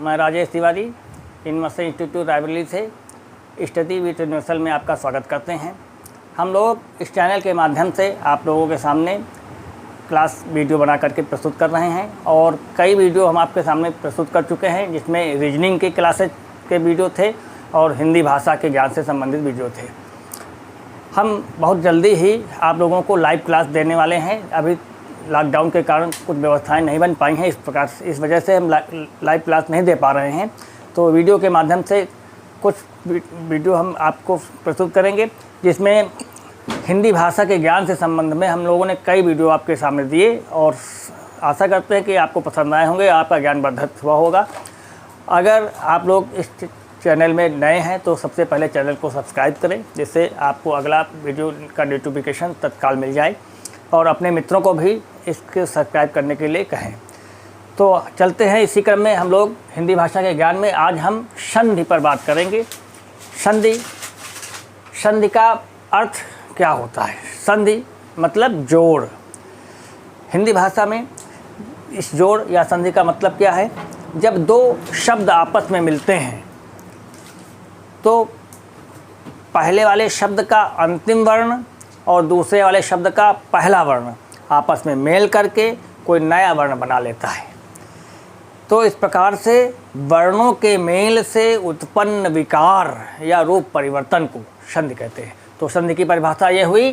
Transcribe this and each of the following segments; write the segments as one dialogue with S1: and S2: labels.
S1: मैं Rajesh Tiwari university institute Raebareli से study with universal में आपका स्वागत करते हैं। हम लोग इस चैनल के माध्यम से आप लोगों के सामने क्लास वीडियो बना करके प्रस्तुत कर रहे हैं और कई वीडियो हम आपके सामने प्रस्तुत कर चुके हैं, जिसमें रीजनिंग के क्लासेज के वीडियो थे और हिंदी भाषा के ज्ञान से संबंधित वीडियो थे। हम बहुत जल्दी ही आप लोगों को लाइव क्लास देने वाले हैं। अभी लॉकडाउन के कारण कुछ व्यवस्थाएं नहीं बन पाई हैं, इस वजह से हम लाइव क्लास नहीं दे पा रहे हैं। तो वीडियो के माध्यम से कुछ वीडियो हम आपको प्रस्तुत करेंगे, जिसमें हिंदी भाषा के ज्ञान से संबंध में हम लोगों ने कई वीडियो आपके सामने दिए और आशा करते हैं कि आपको पसंद आए होंगे, आपका ज्ञान वर्धित हुआ होगा। अगर आप लोग इस चैनल में नए हैं तो सबसे पहले चैनल को सब्सक्राइब करें, जिससे आपको अगला वीडियो का नोटिफिकेशन तत्काल मिल जाए और अपने मित्रों को भी इसके सब्सक्राइब करने के लिए कहें। तो चलते हैं इसी क्रम में हम लोग हिंदी भाषा के ज्ञान में। आज हम संधि पर बात करेंगे। संधि का अर्थ क्या होता है? संधि मतलब जोड़। हिंदी भाषा में इस जोड़ या संधि का मतलब क्या है? जब दो शब्द आपस में मिलते हैं तो पहले वाले शब्द का अंतिम वर्ण और दूसरे वाले शब्द का पहला वर्ण आपस में मेल करके कोई नया वर्ण बना लेता है। तो इस प्रकार से वर्णों के मेल से उत्पन्न विकार या रूप परिवर्तन को संधि कहते हैं। तो संधि की परिभाषा यह हुई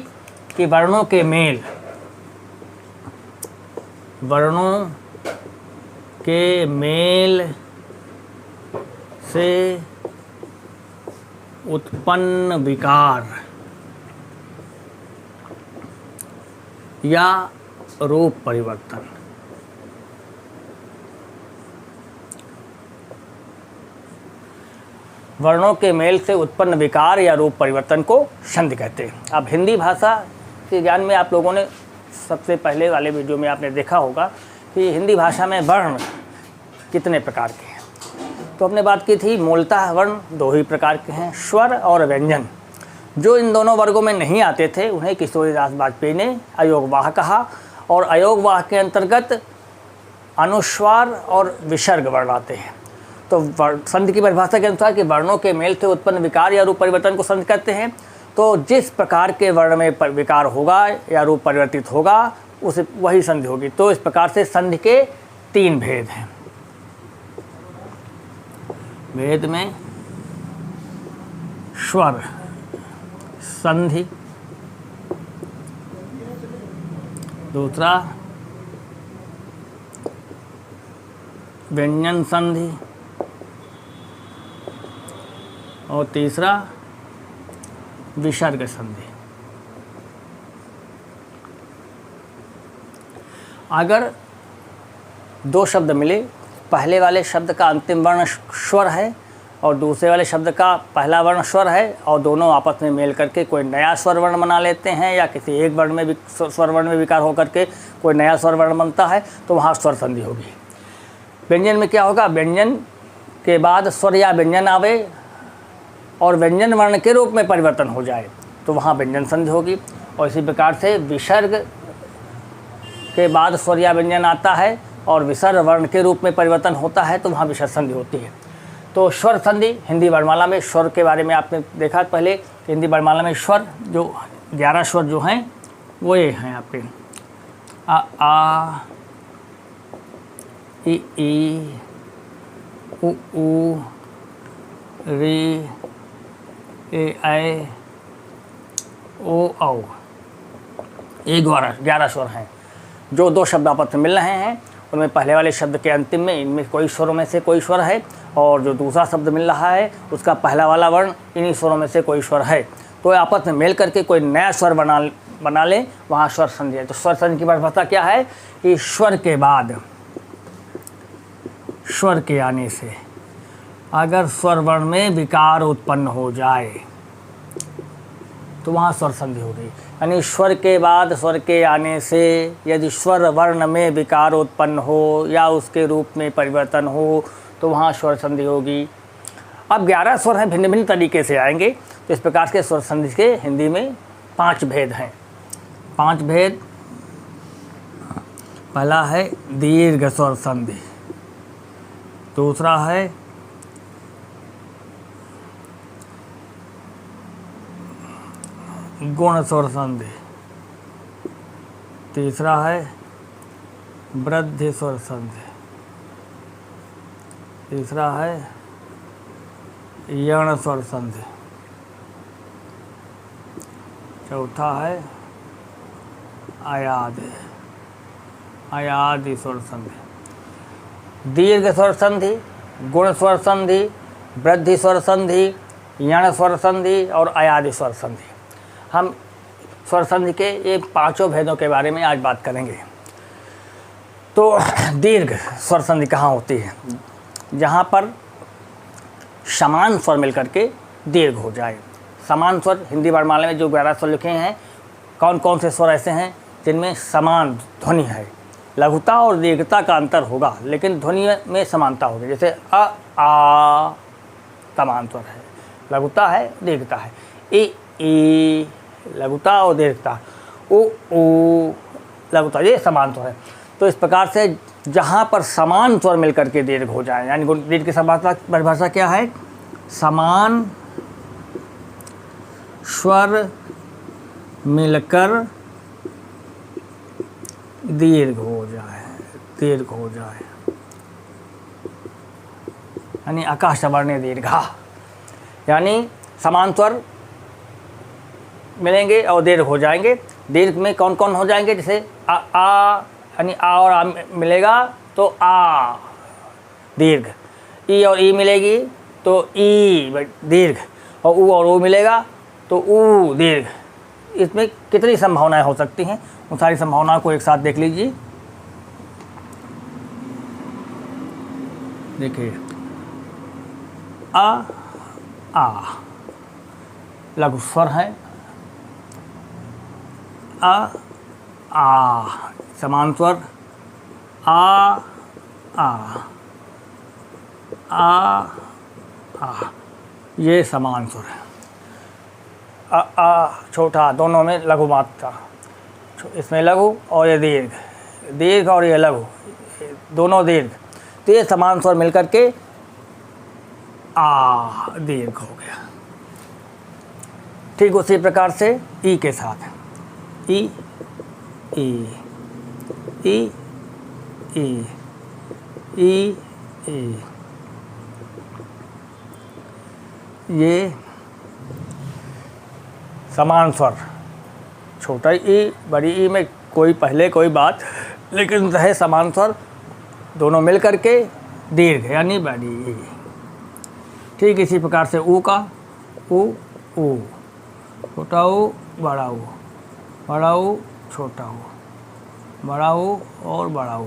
S1: कि वर्णों के मेल से उत्पन्न विकार या रूप परिवर्तन। वर्णों के मेल से उत्पन्न विकार या रूप परिवर्तन को संधि कहते हैं। अब हिंदी भाषा के ज्ञान में आप लोगों ने सबसे पहले वाले वीडियो में आपने देखा होगा कि हिंदी भाषा में वर्ण कितने प्रकार के हैं। तो हमने बात की थी मूलतः वर्ण दो ही प्रकार के हैं, स्वर और व्यंजन। जो इन दोनों वर्गों में नहीं आते थे उन्हें किशोरीदास वाजपेयी ने अयोगवाह कहा और अयोगवाह के अंतर्गत अनुस्वार और विसर्ग वर्ण आते हैं। तो संधि की परिभाषा के अनुसार कि वर्णों के मेल से उत्पन्न विकार या रूप परिवर्तन को संधि कहते हैं। तो जिस प्रकार के वर्ण में विकार होगा या रूप परिवर्तित होगा उसे वही संधि होगी। तो इस प्रकार से संधि के तीन भेद हैं। वेद में स्वर संधि, दूसरा व्यंजन संधि और तीसरा विसर्ग संधि। अगर दो शब्द मिले, पहले वाले शब्द का अंतिम वर्ण स्वर है और दूसरे वाले शब्द का पहला वर्ण स्वर है और दोनों आपस में मेल करके कोई नया स्वर वर्ण बना लेते हैं या किसी एक वर्ण में स्वर वर्ण में विकार होकर के कोई नया स्वर वर्ण बनता है, तो वहाँ स्वर संधि होगी। व्यंजन में क्या होगा? व्यंजन के बाद स्वर या व्यंजन आवे और व्यंजन वर्ण के रूप में परिवर्तन हो जाए तो वहाँ व्यंजन संधि होगी। और इसी प्रकार से विसर्ग के बाद स्वर या व्यंजन आता है और विसर्ग वर्ण के रूप में परिवर्तन होता है तो वहाँ विसर्ग संधि होती है। तो स्वर संधि हिंदी वर्णमाला में स्वर के बारे में आपने देखा पहले। हिंदी वर्णमाला में स्वर जो 11 स्वर जो हैं वो ये हैं आपके आ इ ई उ री ए ऐ ओ औ। ये 11 स्वर हैं जो दो शब्द आपस में मिल रहे हैं। उनमें पहले वाले शब्द के अंतिम में इनमें कोई स्वरों में से कोई स्वर है और जो दूसरा शब्द मिल रहा है उसका पहला वाला वर्ण इन्हीं स्वरों में से कोई स्वर है। तो आपस में मेल करके कोई नया स्वर बना ले, वहाँ स्वर संधि है। तो स्वर संधि की परिभाषा क्या है कि स्वर के बाद स्वर के आने से अगर स्वर वर्ण में विकार उत्पन्न हो जाए तो वहाँ स्वर संधि हो गई। यानी स्वर के बाद स्वर के आने से यदि स्वर वर्ण में विकार उत्पन्न हो या उसके रूप में परिवर्तन हो तो वहाँ स्वर संधि होगी। अब 11 स्वर हैं, भिन्न भिन्न तरीके से आएंगे। तो इस प्रकार के स्वर संधि के हिंदी में 5 भेद हैं। 5 भेद। पहला है दीर्घ स्वर संधि। दूसरा है गुण स्वर संधि, तीसरा है वृद्धि स्वर संधि, तीसरा है यण स्वर संधि, चौथा है अयादि, अयादि स्वर संधि। दीर्घ स्वर संधि, गुण स्वर संधि, वृद्धि स्वर संधि, यण स्वर संधि और अयादि स्वर संधि। हम स्वर संधि के ये पांचों भेदों के बारे में आज बात करेंगे। तो दीर्घ स्वर संधि कहाँ होती है? जहाँ पर समान स्वर मिलकर के दीर्घ हो जाए। समान स्वर हिंदी वर्णमाला में जो 11 स्वर लिखे हैं, कौन कौन से स्वर ऐसे हैं जिनमें समान ध्वनि है? लघुता और दीर्घता का अंतर होगा लेकिन ध्वनि में समानता होगी। जैसे अ आ समान स्वर है, लघुता है, दीर्घता है। ई लघुता और दीर्घता, उ लघुता, ये समान स्वर है। तो इस प्रकार से जहाँ पर समान स्वर मिलकर के दीर्घ हो जाए, यानी दीर्घ की परिभाषा क्या है? समान स्वर मिलकर दीर्घ हो जाए, दीर्घ हो जाए, यानी आकाशवर्णीय दीर्घा। यानी समान स्वर मिलेंगे और दीर्घ हो जाएंगे। दीर्घ में कौन कौन हो जाएंगे? जैसे आ यानी आ और आ मिलेगा तो आ दीर्घ, ई और ई मिलेगी तो ई दीर्घ, और ऊ और ऊ मिलेगा तो ऊ दीर्घ। इसमें कितनी संभावनाएं हो सकती हैं, उन सारी संभावनाओं को एक साथ देख लीजिए। देखिए, आ लघु स्वर है, आ समान स्वर, आ ये समान स्वर है। छोटा, दोनों में लघु मात्रा, इसमें लघु और ये दीर्घ, दीर्घ और ये लघु, दोनों दीर्घ। तो ये समान स्वर मिलकर के आ दीर्घ हो गया। ठीक उसी प्रकार से ई के साथ, ई ई ई ई ई ई, ये समान स्वर, छोटा ई बड़ी ई में कोई पहले कोई बात, लेकिन रहे समान स्वर, दोनों मिल कर के दीर्घ यानी बड़ी ई। ठीक इसी प्रकार से ऊ का, ऊ छोटा ऊ, बड़ा ऊ, बड़ा ऊ, छोटा ऊ, बड़ा ऊ और बड़ा ऊ,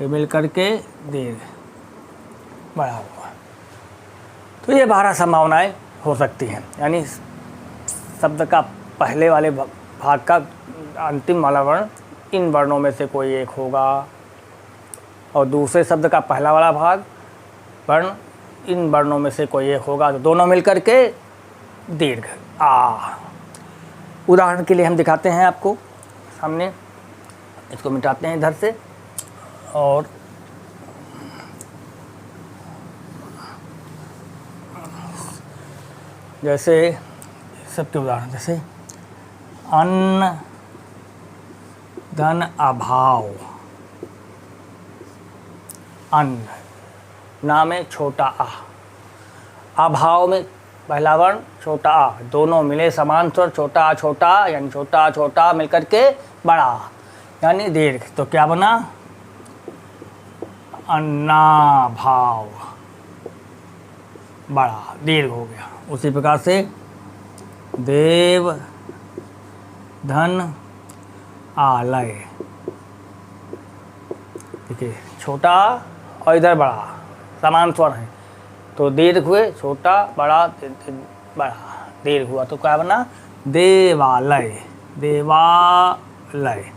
S1: ये मिल कर के दीर्घ, बड़ा ऊ। तो ये 12 संभावनाएं हो सकती हैं। यानी शब्द का पहले वाले भाग का अंतिम वाला वर्ण इन वर्णों में से कोई एक होगा, और दूसरे शब्द का पहला वाला भाग वर्ण इन वर्णों में से कोई एक होगा, तो दोनों मिलकर के दीर्घ आ। उदाहरण के लिए हम दिखाते हैं आपको सामने, इसको मिटाते हैं इधर से, और जैसे सबके उदाहरण, जैसे अन्न धन अभाव, अन्न ना में छोटा आ, अभाव में पहला वर्ण छोटा आ, दोनों मिले समान स्वर, छोटा आ छोटा, यानी छोटा आ छोटा मिलकर के बड़ा यानी दीर्घ। तो क्या बना? अन्नाभाव, बड़ा दीर्घ हो गया। उसी प्रकार से देव धन आलय, देखिए छोटा और इधर बड़ा समान स्वर है, तो दीर्घ हुए, छोटा बड़ा बड़ा दीर्घ हुआ, तो क्या बना? देवालय, देवालय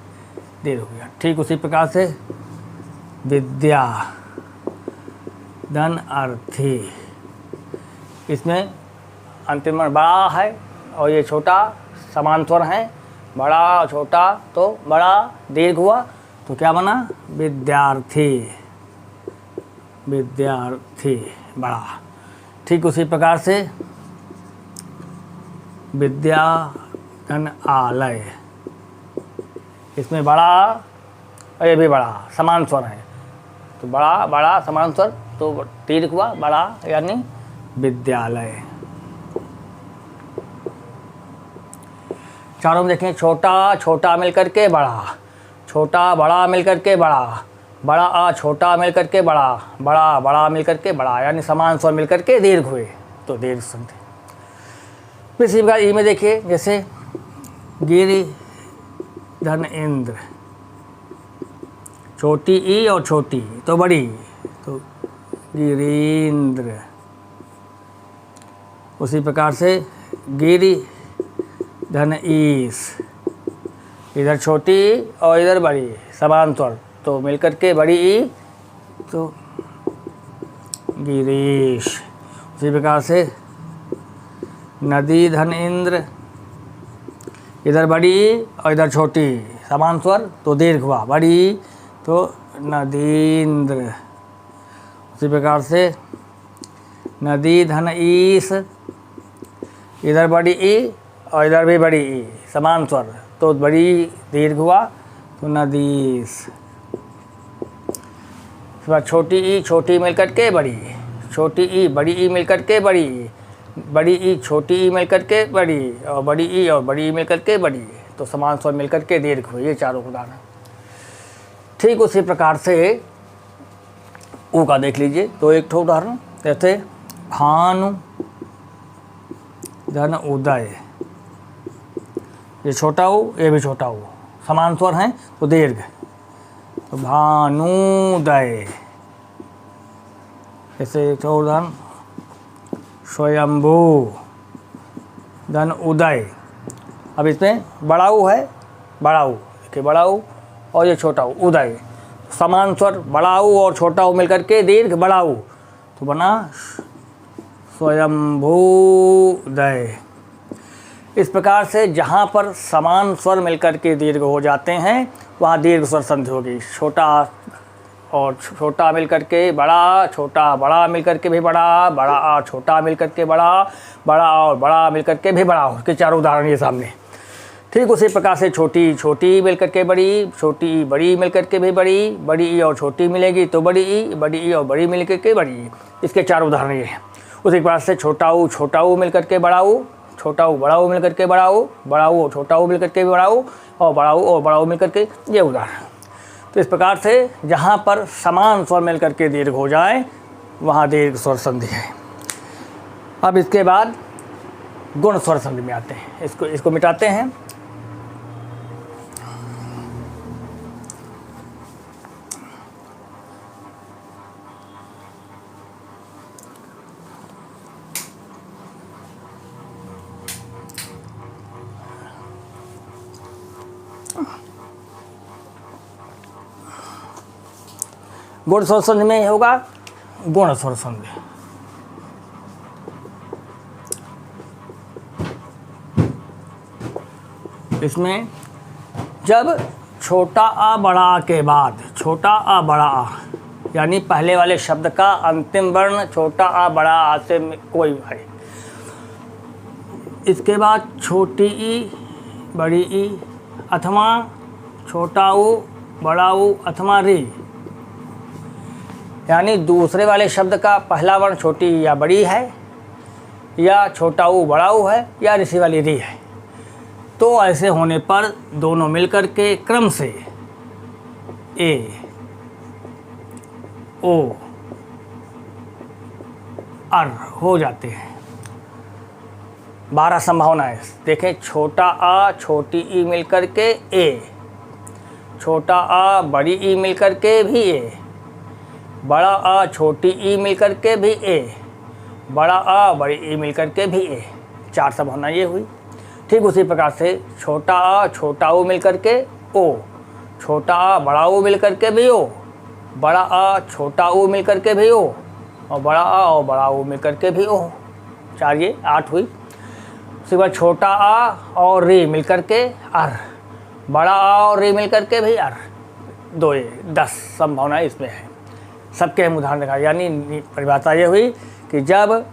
S1: दीर्घ हो गया। ठीक उसी प्रकार से विद्या धन अर्थी, इसमें अंतिम बड़ा है और ये छोटा समान स्वर है, बड़ा छोटा तो बड़ा दीर्घ हुआ, तो क्या बना? विद्यार्थी, विद्यार्थी बड़ा। ठीक उसी प्रकार से विद्याधनालय, इसमें बड़ा और ये भी बड़ा समान स्वर है, तो बड़ा बड़ा समान स्वर, तो दीर्घ हुआ बड़ा यानी विद्यालय। चारों में देखें, छोटा छोटा मिलकर के बड़ा, छोटा बड़ा मिलकर के बड़ा, बड़ा आ छोटा मिलकर के बड़ा, बड़ा बड़ा मिलकर के बड़ा, यानी समान स्वर मिलकर के दीर्घ हुए, तो दीर्घ संधि। फिर इसी प्रकार ई में देखिए, जैसे गिरि धन इंद्र, छोटी ई और छोटी तो बड़ी, तो गिरींद्र। उसी प्रकार से गिरि धन ईश, इधर छोटी और इधर बड़ी, समान स्वर, तो मिलकर के बड़ी ई, तो गिरीश। उसी प्रकार से नदी धन इंद्र, इधर बड़ी और इधर छोटी, समान स्वर, तो दीर्घ हुआ बड़ी, तो नदींद्र। उसी प्रकार से नदी धन ईश, इधर बड़ी ई और इधर भी बड़ी ई, समान स्वर, तो बड़ी दीर्घ हुआ, तो नदीस। छोटी ई छोटी मिलकर के बड़ी, छोटी ई बड़ी ई मिलकर के बड़ी, बड़ी ई छोटी ई मिलकर के बड़ी, और बड़ी ई और बड़ी ई मिलकर के बड़ी, तो समान स्वर मिलकर के दीर्घ हुए। ये चारों उदाहरण। ठीक उसी प्रकार से ऊ का देख लीजिए, तो एक ठो उदाहरण, जैसे भानु धन उदय, ये छोटा ऊ ये भी छोटा ऊ, समान स्वर हैं, तो दीर्घ, तो भानुदय। जैसे एक ठो उदाहरण, स्वयंभू धन उदय, अब इसमें बड़ा ऊ है, बड़ा ऊ देखिए, बड़ा ऊ और ये छोटा ऊ, उदय, समान स्वर, बड़ा ऊ और छोटा ऊ मिलकर के दीर्घ बड़ा ऊ, तो बना स्वयंभूदय। इस प्रकार से जहाँ पर समान स्वर मिलकर के दीर्घ हो जाते हैं, वहाँ दीर्घ स्वर संधि होगी। छोटा और छोटा मिलकर के बड़ा, छोटा बड़ा मिलकर के भी बड़ा, बड़ा आ छोटा मिलकर के बड़ा, बड़ा और बड़ा मिलकर के भी बड़ा, उसके चारों उदाहरण ये सामने। ठीक उसी प्रकार से छोटी छोटी मिलकर के बड़ी, छोटी बड़ी मिलकर के भी बड़ी, बड़ी ई और छोटी मिलेगी तो बड़ी ई, बड़ी ई और बड़ी मिलकर के बड़ी, इसके चार उदाहरण ये हैं। उसी प्रकार से छोटा ऊ मिलकर के बड़ा ऊ, छोटा ऊ बड़ा ऊ मिलकर के बड़ा ऊ, बड़ा ऊ छोटा ऊ मिलकर के बड़ा ऊ, और बड़ा ऊ मिलकर के ये उदाहरण। तो इस प्रकार से जहाँ पर समान स्वर मिलकर के दीर्घ हो जाए, वहाँ दीर्घ स्वर संधि है। अब इसके बाद गुण स्वर संधि में आते हैं, इसको मिटाते हैं। गुण स्वर संधि में होगा गुण स्वर संधि। इसमें जब छोटा आ बड़ा आ के बाद छोटा आ बड़ा आ, यानी पहले वाले शब्द का अंतिम वर्ण छोटा आ बड़ा आ से कोई है, इसके बाद छोटी ई बड़ी ई अथवा छोटा ऊ बड़ा ऊ अथवा री, यानी दूसरे वाले शब्द का पहला वर्ण छोटी या बड़ी है, या छोटा ऊ बड़ा ऊ है, या ऋषि वाली री है, तो ऐसे होने पर दोनों मिलकर के क्रम से ए ओ अर हो जाते हैं। 12 संभावनाएं देखें, छोटा आ छोटी ई मिलकर के ए, छोटा आ बड़ी ई मिलकर के भी ए, बड़ा आ छोटी ई मिलकर के भी ए, बड़ा आ बड़ी ई मिलकर के भी ए, 4 संभावना ये हुई। ठीक उसी प्रकार से छोटा आ छोटा ऊ मिलकर के ओ, छोटा आ बड़ा ऊ मिलकर के भी ओ, बड़ा आ छोटा ऊ मिलकर के भी ओ, और बड़ा आ और बड़ा ऊ मिलकर के भी ओ, 4 ये 8 हुई। उसके बाद छोटा आ और री मिलकर के अर, बड़ा आ और री मिलकर के भी अर, 2 ये 10 संभावनाएं इसमें है। सबके हम उदाहरण दिखाए। यानी परिभाषा ये हुई कि जब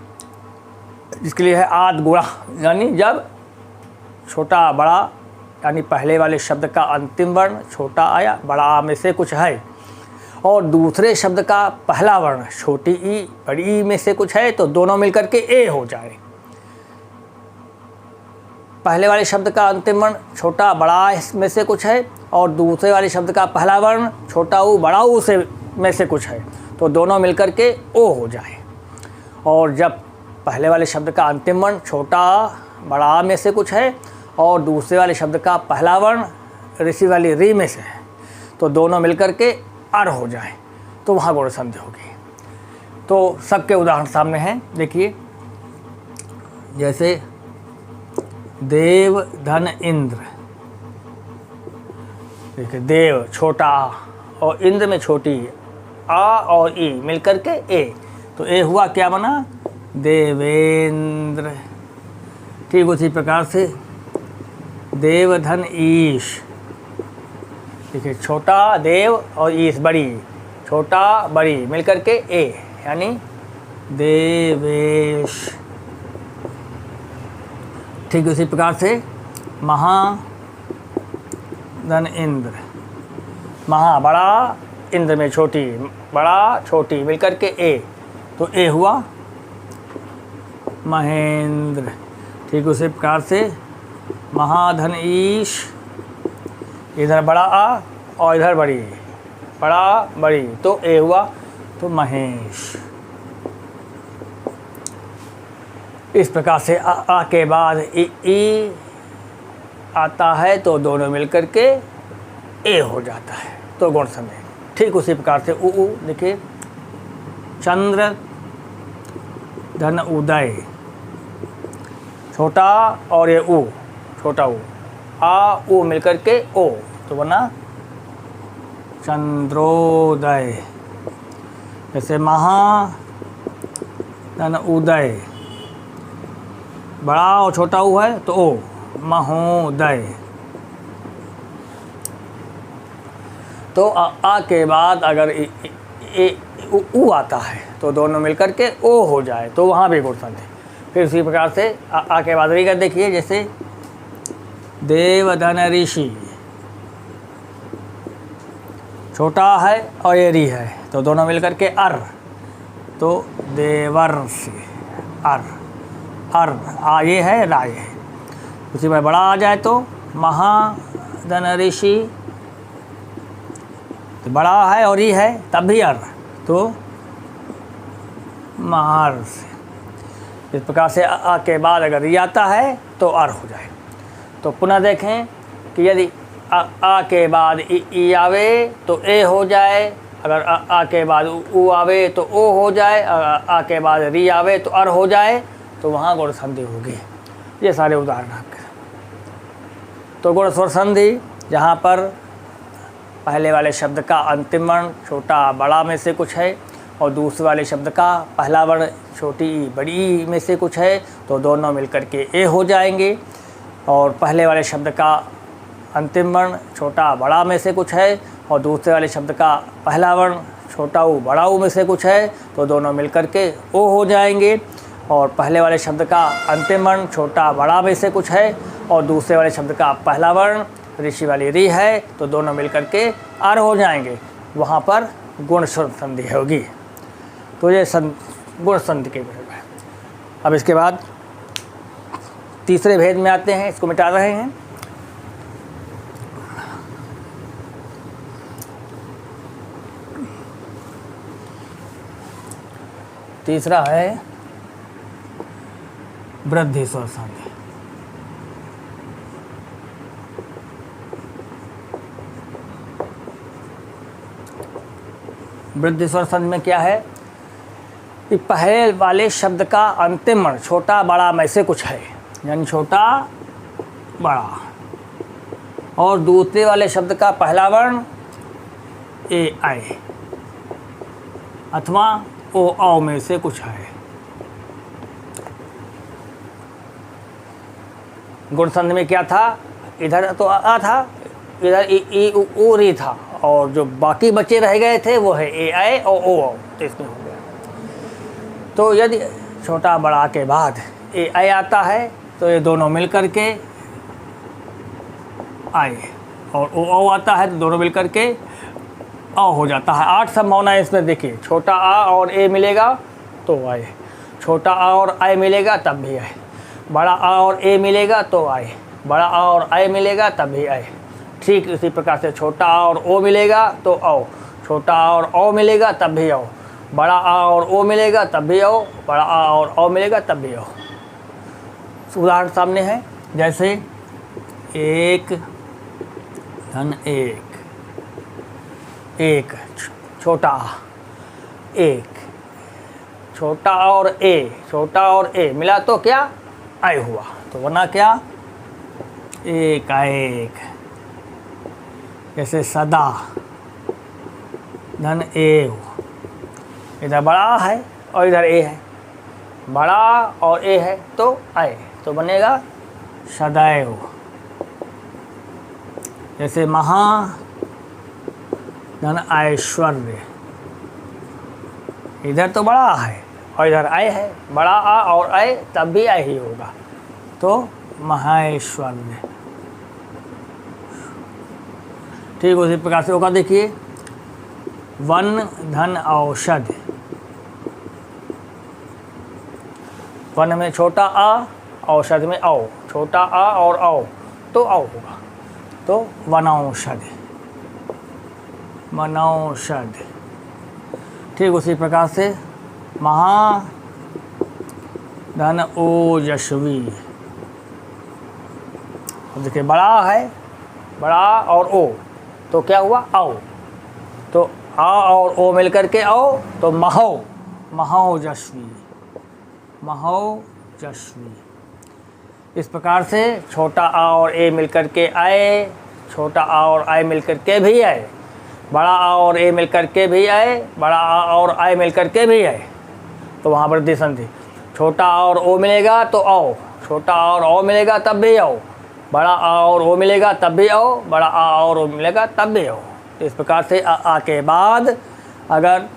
S1: जिसके लिए है आद गुणा, यानी जब छोटा बड़ा यानी पहले वाले शब्द का अंतिम वर्ण छोटा आया, बड़ा आ में से कुछ है, और दूसरे शब्द का पहला वर्ण छोटी ई बड़ी ई में से कुछ है, तो दोनों मिलकर के ए हो जाए। पहले वाले शब्द का अंतिम वर्ण छोटा बड़ा में से कुछ है और दूसरे वाले शब्द का पहला वर्ण छोटा ऊ बड़ा ऊ से में से कुछ है, तो दोनों मिलकर के ओ हो जाए। और जब पहले वाले शब्द का अंतिम वर्ण छोटा बड़ा आ में से कुछ है और दूसरे वाले शब्द का पहला वर्ण ऋषि वाली री में से है, तो दोनों मिलकर के अर हो जाए, तो वहाँ गुण संधि होगी। तो सबके उदाहरण सामने हैं, देखिए। जैसे देव धन इंद्र, देखिए देव छोटा आ और इंद्र में छोटी आ और ई मिलकर के ए, तो ए हुआ क्या बना, देवेंद्र। ठीक उसी प्रकार से देव धन ईश, देखिए छोटा देव और ईश बड़ी, छोटा बड़ी मिलकर के ए, यानी देवेश। ठीक उसी प्रकार से महा धन इंद्र, महा बड़ा इंद्र में छोटी, बड़ा छोटी मिलकर के ए, तो ए हुआ महेंद्र। ठीक उसी प्रकार से महाधन ईश, इधर बड़ा आ और इधर बड़ी, बड़ा बड़ी, तो ए हुआ तो महेश। इस प्रकार से आ के बाद ई आता है तो दोनों मिलकर के ए हो जाता है, तो गुण संधि। ठीक उसी प्रकार से उ देखिए, चंद्र धन उदय, छोटा और ये उ, छोटा उ, आ उ मिलकर के ओ, तो बना चंद्रोदय। जैसे महा धन उदय, बड़ा और छोटा उ है तो ओ, महोदय। तो आ के बाद अगर उ आता है तो दोनों मिलकर के ओ हो जाए, तो वहाँ भी गुण संधि। फिर उसी प्रकार से आ के बाद री का देखिए, जैसे देवधन ऋषि, छोटा है और ये री है, तो दोनों मिलकर के अर, तो देवर्षि अर, अर आ ये है रा ये है। उसी में बड़ा आ जाए तो महाधन ऋषि, तो बड़ा है और ये है तब भी अर, तो महर्षि। इस प्रकार से आ के बाद अगर री आता है तो अर हो जाए। तो पुनः देखें कि यदि आ के बाद ई आवे तो ए हो जाए, अगर आ के बाद उ आवे तो ओ हो जाए, आ के बाद री आवे तो अर हो जाए, तो वहाँ गुण संधि होगी। ये सारे उदाहरण आपके। तो गुण स्वर संधि, जहाँ पर पहले वाले शब्द का अंतिम वर्ण छोटा बड़ा में से कुछ है और दूसरे वाले शब्द का पहला वर्ण छोटी बड़ी में से कुछ है, तो दोनों मिलकर के ए हो जाएंगे। और पहले वाले शब्द का अंतिम वर्ण छोटा बड़ा में से कुछ है और दूसरे वाले शब्द का पहला वर्ण छोटा ऊ बड़ा ऊ में से कुछ है, तो दोनों मिलकर के ओ हो जाएंगे। और पहले वाले शब्द का अंतिम वर्ण छोटा बड़ा में से कुछ है और दूसरे वाले शब्द का पहला वर्ण ऋषि वाली री है, तो दोनों मिलकर के अर हो जाएंगे, वहाँ पर गुण संधि होगी। तो ये गुण संधि के भेद है। अब इसके बाद तीसरे भेद में आते हैं, इसको मिटा रहे हैं। तीसरा है वृद्धि स्वर संधि। वृद्धि स्वर संधि में क्या है कि पहले वाले शब्द का अंतिम वर्ण छोटा बड़ा में से कुछ है, यानी छोटा बड़ा, और दूसरे वाले शब्द का पहला वर्ण ए आए अथवा ओ औ में से कुछ है। गुण संधि में क्या था, इधर तो आ था, इधर ई उ री था और जो बाकी बचे रह गए थे वो है ए आई और ओ औ, तो इसमें हो गया। तो यदि छोटा बड़ा के बाद ए आई आता है तो ये दोनों मिल कर के आई, और ओ औ आता है तो दोनों मिल कर के अ हो जाता है। 8 संभावना है इसमें। देखिए, छोटा आ और ए मिलेगा तो आए, छोटा आ और आई मिलेगा तब भी आए, बड़ा आ और ए मिलेगा तो आए, बड़ा आ और आई मिलेगा तब भी आए। ठीक इसी प्रकार से छोटा आ और ओ मिलेगा तो आओ, छोटा आ और ओ मिलेगा तब भी आओ, बड़ा आ और ओ मिलेगा तब भी आओ, बड़ा आ और ओ मिलेगा तब भी आओ। उदाहरण सामने है, जैसे 1 धन 1, 1 छोटा आ, 1 छोटा और ए, छोटा और ए मिला तो क्या आई हुआ, तो वरना क्या 1 1। जैसे सदा धन ए, इधर बड़ा है और इधर ए है, बड़ा और ए है तो आए, तो बनेगा सदैव। जैसे महा धन ऐश्वर्य, इधर तो बड़ा है और इधर आय है, बड़ा आ और आय तब भी आय ही होगा, तो महाऐश्वर्य। ठीक उसी प्रकार से होगा। देखिए, वन धन औषध, वन में छोटा आ, औषध में औ, छोटा आ और औ तो औ होगा, तो वनौषध, वनौषध। ठीक उसी प्रकार से महा धन ओजस्वी, देखिए बड़ा है, बड़ा और ओ तो क्या हुआ आओ, तो आ और ओ मिल करके आओ तो महो, महोजस्वी, महोजस्वी। इस प्रकार से छोटा आ और ए मिल करके आए, छोटा आ और आई मिल करके भी आए, बड़ा आ और ए मिल करके भी आए, बड़ा आ और आई मिल करके भी आए, तो वहाँ पर वृद्धि संधि। छोटा आ और ओ मिलेगा तो आओ, छोटा आ और ओ मिलेगा तब भी आओ, बड़ा आ और ओ मिलेगा तब भी आओ, बड़ा आ और ओ मिलेगा तब भी आओ। तो इस प्रकार से आ के बाद अगर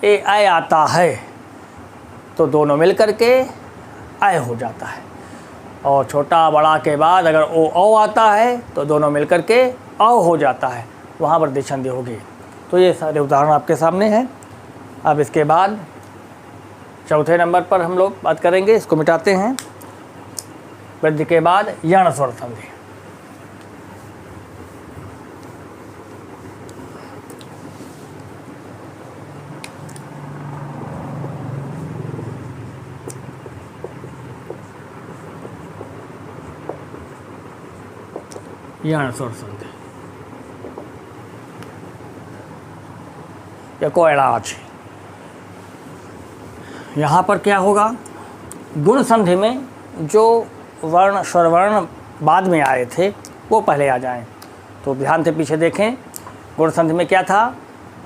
S1: ए आई आता है तो दोनों मिल करके आय हो जाता है, और छोटा बड़ा के बाद अगर ओ औ आता है तो दोनों मिल करके औ हो जाता है, वहाँ पर वृद्धि संधि होगी। तो ये सारे उदाहरण आपके सामने हैं। अब इसके बाद चौथे नंबर पर हम लोग बात करेंगे, इसको मिटाते हैं। वृद्धि के बाद यण स्वर संधि। यण स्वर संधि या कोयराज। यहाँ पर क्या होगा, गुण संधि में जो वर्ण स्वरवर्ण बाद में आए थे वो पहले आ जाएं। तो ध्यान से पीछे देखें, गुण संधि में क्या था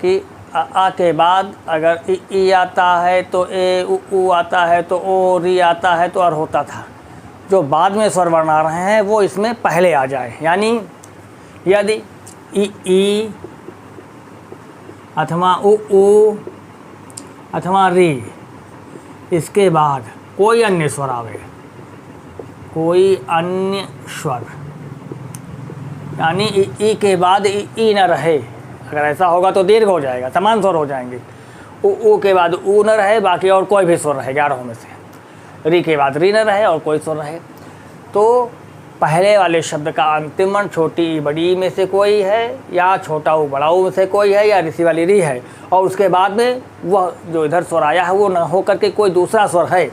S1: कि आ के बाद अगर ई आता है तो ए, उ आता है तो ओ, री आता है तो अर होता था। जो बाद में स्वरवर्ण आ रहे हैं वो इसमें पहले आ जाए। यानी यदि ई अथवा उ अथवा री, इसके बाद कोई अन्य स्वर आवे, कोई अन्य स्वर, यानी ई के बाद ई न रहे, अगर ऐसा होगा तो दीर्घ हो जाएगा, समान स्वर हो जाएंगे। उ के बाद उ न रहे, बाकी और कोई भी स्वर रहे 11 में से। री के बाद री न रहे और कोई स्वर रहे, तो पहले वाले शब्द का अंतिम वर्ण छोटी ई बड़ी ई में से कोई है, या छोटा ऊ बड़ा ऊ में से कोई है, या ऋषि वाली री है, और उसके बाद में वह जो इधर स्वर आया है वो न हो करके कोई दूसरा स्वर है।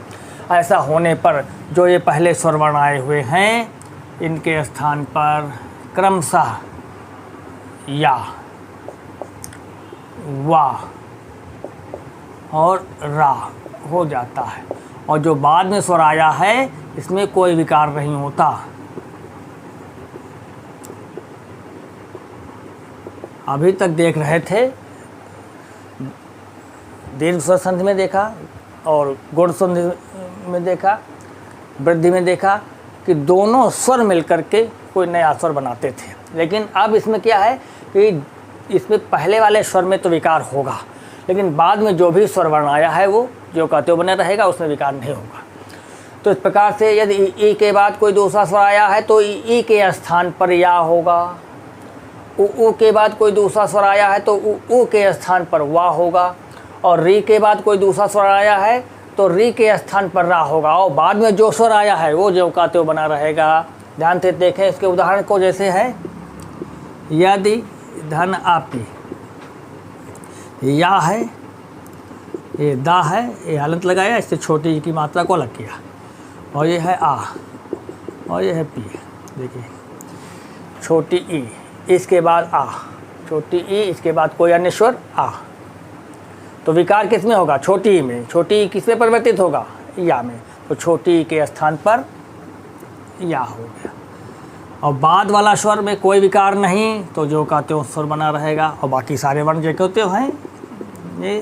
S1: ऐसा होने पर जो ये पहले स्वर वर्ण आए हुए हैं, इनके स्थान पर क्रमशः या, वा और रा हो जाता है, और जो बाद में स्वर आया है इसमें कोई विकार नहीं होता। अभी तक देख रहे थे, दीर्घ स्वर संधि में देखा और गुण संधि में देखा, वृद्धि में देखा कि दोनों स्वर मिलकर के कोई नया स्वर बनाते थे। लेकिन अब इसमें क्या है कि इसमें पहले वाले स्वर में तो विकार होगा, लेकिन बाद में जो भी स्वर वर्ण आया है वो जो का त्यों बना रहेगा, उसमें विकार नहीं होगा। तो इस प्रकार से यदि ई के बाद कोई दूसरा स्वर आया है तो ई के स्थान पर या होगा, उ के बाद कोई दूसरा स्वर आया है तो उ के स्थान पर वा होगा, और री के बाद कोई दूसरा स्वर आया है तो री के स्थान पर रा होगा, और बाद में जो स्वर आया है वो जो का त्यों बना रहेगा। ध्यान से देखें इसके उदाहरण को, जैसे है यदि धन आपी, या है, ये दा है, ये हलंत लगाया, इससे छोटी की मात्रा को अलग किया, और ये है आ, और ये है पी। देखिए छोटी ई, इसके बाद आ, छोटी ई, इसके बाद कोई अन्य स्वर आ, तो विकार किस में होगा? छोटी ई में। छोटी ई किस में परिवर्तित होगा? या में। तो छोटी ई के स्थान पर या हो गया, और बाद वाला स्वर में कोई विकार नहीं, तो जो का त्यों स्वर बना रहेगा, और बाकी सारे वर्ण जो कहते हैं ये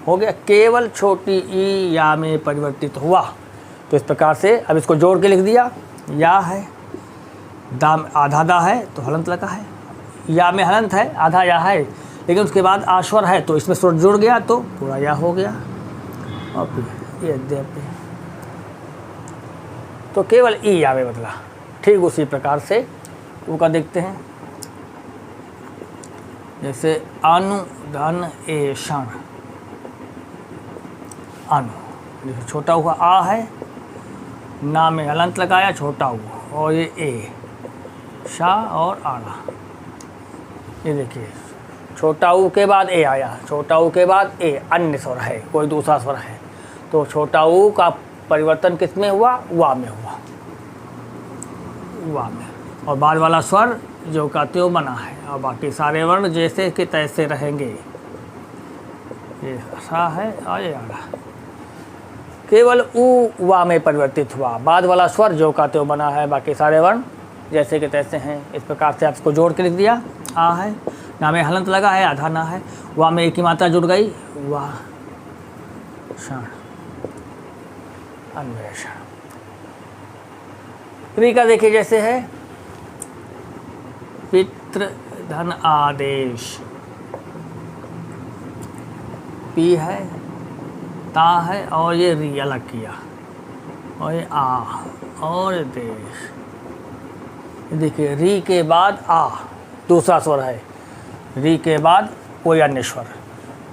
S1: हो गया। केवल छोटी ई या में परिवर्तित हुआ। तो इस प्रकार से अब इसको जोड़ के लिख दिया, या है, दा आधा दा है तो हलंत लगा है, या में हलंत है, आधा या है, लेकिन उसके बाद आश्वर है तो इसमें स्वर जुड़ गया तो पूरा या हो गया, और फिर ये दे पे तो केवल ई या में बदला। ठीक उसी प्रकार से उनका देखते हैं, जैसे अनु धन ए क्षण, अनु जैसे छोटा हुआ आ है, ना में हलंत लगाया, छोटा हुआ, और ये ए, शा और आना। ये देखिए छोटा ऊ के बाद ए आया, छोटा ऊ के बाद ए अन्य स्वर है, कोई दूसरा स्वर है, तो छोटा ऊ का परिवर्तन किस में हुआ? वा में हुआ, वा में, और बाद वाला स्वर जो का त्यों बना है, और बाकी सारे वर्ण जैसे कि तैसे रहेंगे। ये सा है और ये आना, केवल ऊ वा में परिवर्तित हुआ, बाद वाला स्वर जो का त्यों बना है, बाकी सारे वर्ण जैसे कि तैसे हैं। इस प्रकार से आप इसको जोड़ के लिख दिया। आ है, ना में हलंत लगा है, आधा ना है, वा में एक ही मात्रा जुड़ गई, वाह क्षण, अन्वेषण। री का देखिए जैसे है पितृ धन आदेश, पी है, ता है, और ये री अलग किया, और ये आ, और ये देश। देखिए री के बाद आ दूसरा स्वर है, री के बाद कोई अन्य स्वर,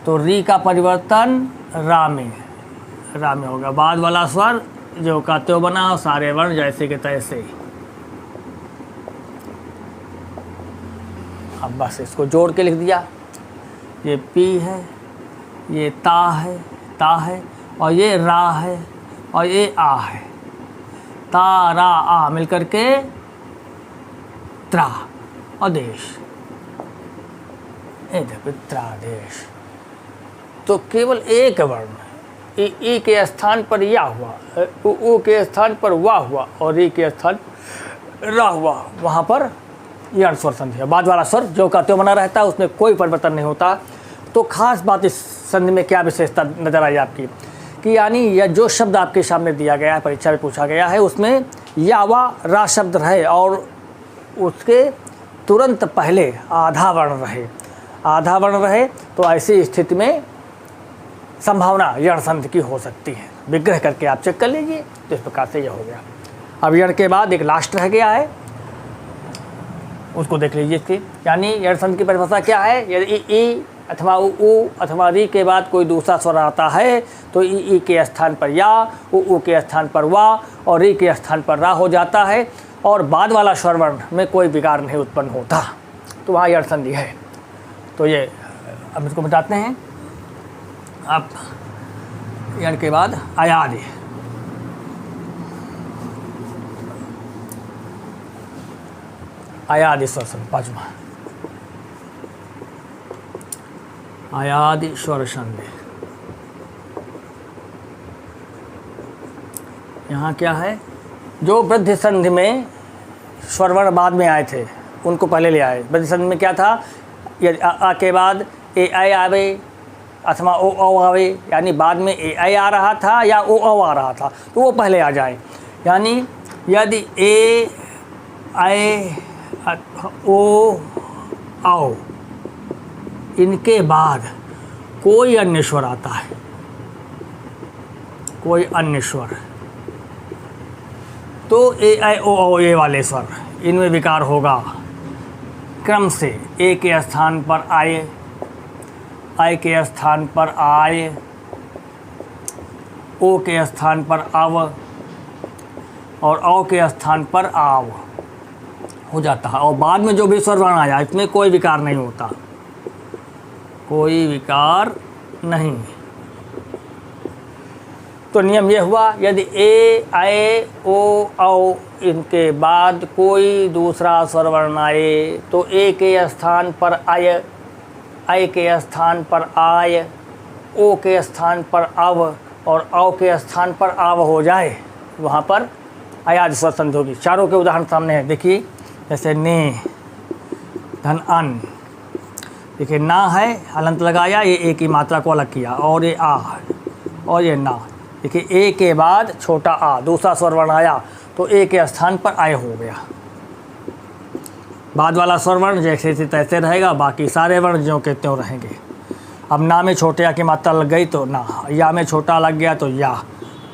S1: तो री का परिवर्तन रा में होगा, बाद वाला स्वर जो का त्यों बना, सारे वर्ण जैसे के तैसे। अब बस इसको जोड़ के लिख दिया, ये पी है, ये ता है, और ये रा है, और ये आ है, ता रा आ मिलकर के त्रा और देश, त्रादेश। तो केवल एक वर्ण ई के स्थान पर या हुआ, उ के स्थान पर वा हुआ, और री के स्थान रा हुआ, वहाँ पर यण स्वर संधि है। बाद वाला स्वर जो का त्यों बना रहता है, उसमें कोई परिवर्तन नहीं होता। तो खास बात इस संधि में क्या विशेषता नजर आई आपकी, कि यानी यह जो शब्द आपके सामने दिया गया है, परीक्षा में पूछा गया है, उसमें या वा रा शब्द रहे और उसके तुरंत पहले आधा वर्ण रहे, तो ऐसी स्थिति में संभावना यण संधि की हो सकती है। विग्रह करके आप चेक कर लीजिए। तो इस प्रकार से यह हो गया। अब यण के बाद एक लास्ट रह गया है, उसको देख लीजिए इसकी, यानी यण संधि की परिभाषा क्या है। यदि ई अथवा उ अथवा री के बाद कोई दूसरा स्वर आता है तो ई के स्थान पर या, उ के स्थान पर वा, और री के स्थान पर रा हो जाता है, और बाद वाला स्वर वर्ण में कोई विकार नहीं उत्पन्न होता, तो वहाँ यण संधि है। तो ये अब इसको बताते हैं। अब यण के बाद अयादि, अयादि स्वर संधि, पांचवा अयादि स्वर संधि। यहाँ क्या है, जो वृद्धि संधि में स्वरवर्ण बाद में आए थे उनको पहले ले आए। वृद्धि संधि में क्या था, यदि आ के बाद ए आई आवे अथवा ओ आवे, यानी बाद में ए आई आ रहा था या ओ आ रहा था, तो वो पहले आ जाए। यानी यदि ए आए ओ आओ, इनके बाद कोई अन्य स्वर आता है, कोई अन्य स्वर, तो ए आई ओ औ ये वाले स्वर, इनमें विकार होगा क्रम से। ए के स्थान पर आए, आय के स्थान पर आय, ओ के स्थान पर आव और औ के स्थान पर आव हो जाता है। और बाद में जो भी स्वर वर्ण आया इसमें कोई विकार नहीं होता, कोई विकार नहीं। तो नियम ये हुआ, यदि ए आए ओ औ इनके बाद कोई दूसरा स्वर वर्ण आए तो ए के स्थान पर आय, आय के स्थान पर आय, ओ के स्थान पर अव और औ के स्थान पर आव हो जाए, वहाँ पर अयाज स्वर संधि होगी। चारों के उदाहरण सामने हैं, देखिए जैसे ने, धन अन, देखिए ना है हलंत लगाया, ये ए की मात्रा को अलग किया, और ये आ और ये ना। देखिए ए के बाद छोटा आ, दूसरा स्वर वर्ण आया तो ए के स्थान पर आय हो गया। बाद वाला स्वर वर्ण जैसे तैसे रहेगा, बाकी सारे वर्ण ज्यों के त्यों रहेंगे। अब ना में छोटे या की मात्रा लग गई तो ना, या में छोटा लग गया तो या,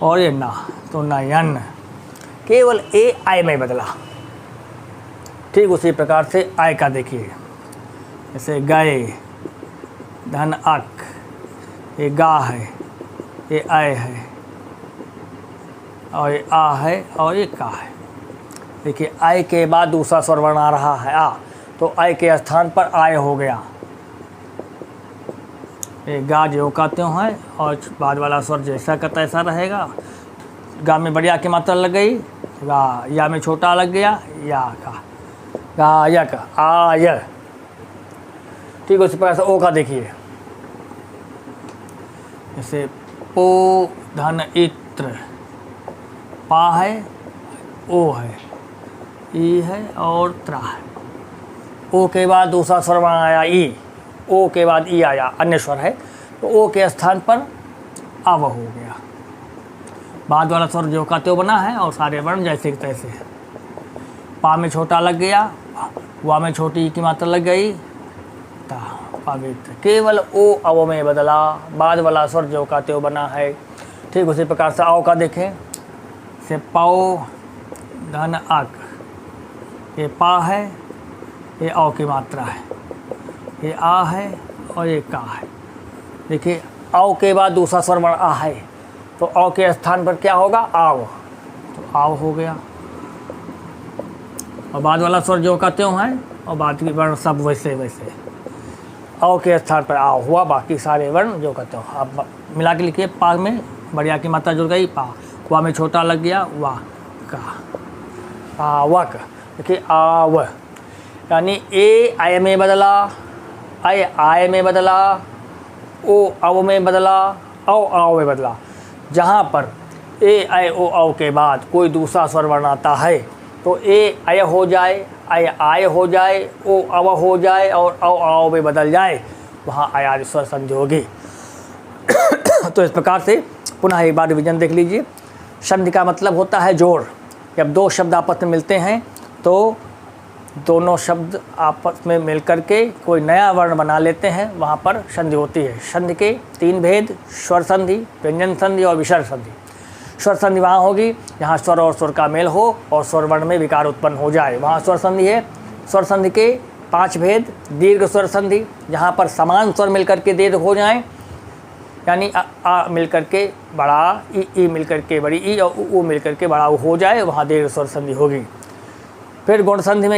S1: और ये ना तो नयन, केवल ए आय में बदला। ठीक उसी प्रकार से आय का देखिए, जैसे गए, धन अक, ये गा है, ये आय है और ये आ है और ये का है। देखिए आय के बाद दूसरा स्वर वर्ण आ रहा है आ, तो आय के स्थान पर आय हो गया। ये गा ज्यों का त्यों है और बाद वाला स्वर जैसा का तैसा रहेगा। गा में बढ़िया की मात्रा लग गई, गा, या में छोटा लग गया, या का, गायक, आय। ठीक उसी प्रकार से ओ का देखिए, जैसे पो, धन इत्र, पा है, ओ है, ई है और त्रा है। ओ के बाद दूसरा स्वर वर्ण आया ई, ओ के बाद ई आया, अन्य स्वर है, तो ओ के स्थान पर अव हो गया। बाद वाला स्वर जो का त्यों बना है और सारे वर्ण जैसे कि तैसे है। पा में छोटा लग गया, वा में छोटी की मात्रा लग गई, ता पवित्र, केवल ओ अव में बदला, बाद वाला स्वर जो का त्यों बना है। ठीक उसी प्रकार से आओ का देखें, से पाओ, धन अक, ये पा है, ये औ की मात्रा है, ये आ है और ये का है। देखिए औ के बाद दूसरा स्वर वर्ण आ है, तो औ के स्थान पर क्या होगा, आव, तो आव हो गया। और बाद वाला स्वर जो का त्यों है और बाद की वर्ण सब वैसे वैसे, औ के स्थान पर आव हुआ, बाकी सारे वर्ण जो का त्यों। अब मिला के लिखिए, पा में बढ़िया की मात्रा जुड़ गई, पा, वा में छोटा लग गया, वाह का, आवक। देखिए आव, यानी ए आय में बदला, आय आय में बदला, ओ अव में बदला, औ आव में बदला। जहाँ पर ए आय ओ औ के बाद कोई दूसरा स्वर वर्ण आता है तो ए आय हो जाए, आय आय हो जाए, ओ अव हो जाए और औ आव में बदल जाए, वहाँ अयाज स्वर संधि होगी। तो इस प्रकार से पुनः एक बार रिवीजन देख लीजिए। संधि का मतलब होता है जोड़। जब दो शब्द आपस में मिलते हैं तो दोनों शब्द आपस में मिलकर के कोई नया वर्ण बना लेते हैं, वहाँ पर संधि होती है। संधि के तीन भेद, स्वर संधि, व्यंजन संधि और विसर्ग संधि। स्वर संधि वहाँ होगी जहाँ स्वर और स्वर का मेल हो और स्वर वर्ण में विकार उत्पन्न हो जाए, वहाँ स्वर संधि है। स्वर संधि के 5 भेद, दीर्घ स्वर संधि, जहाँ पर समान स्वर मिलकर के दीर्घ हो जाएं, यानी आ मिलकर के बड़ा ई मिलकर के बड़ी ई और उ मिलकर के बड़ा उ हो जाए, वहाँ दीर्घ स्वर संधि होगी। फिर गुण संधि में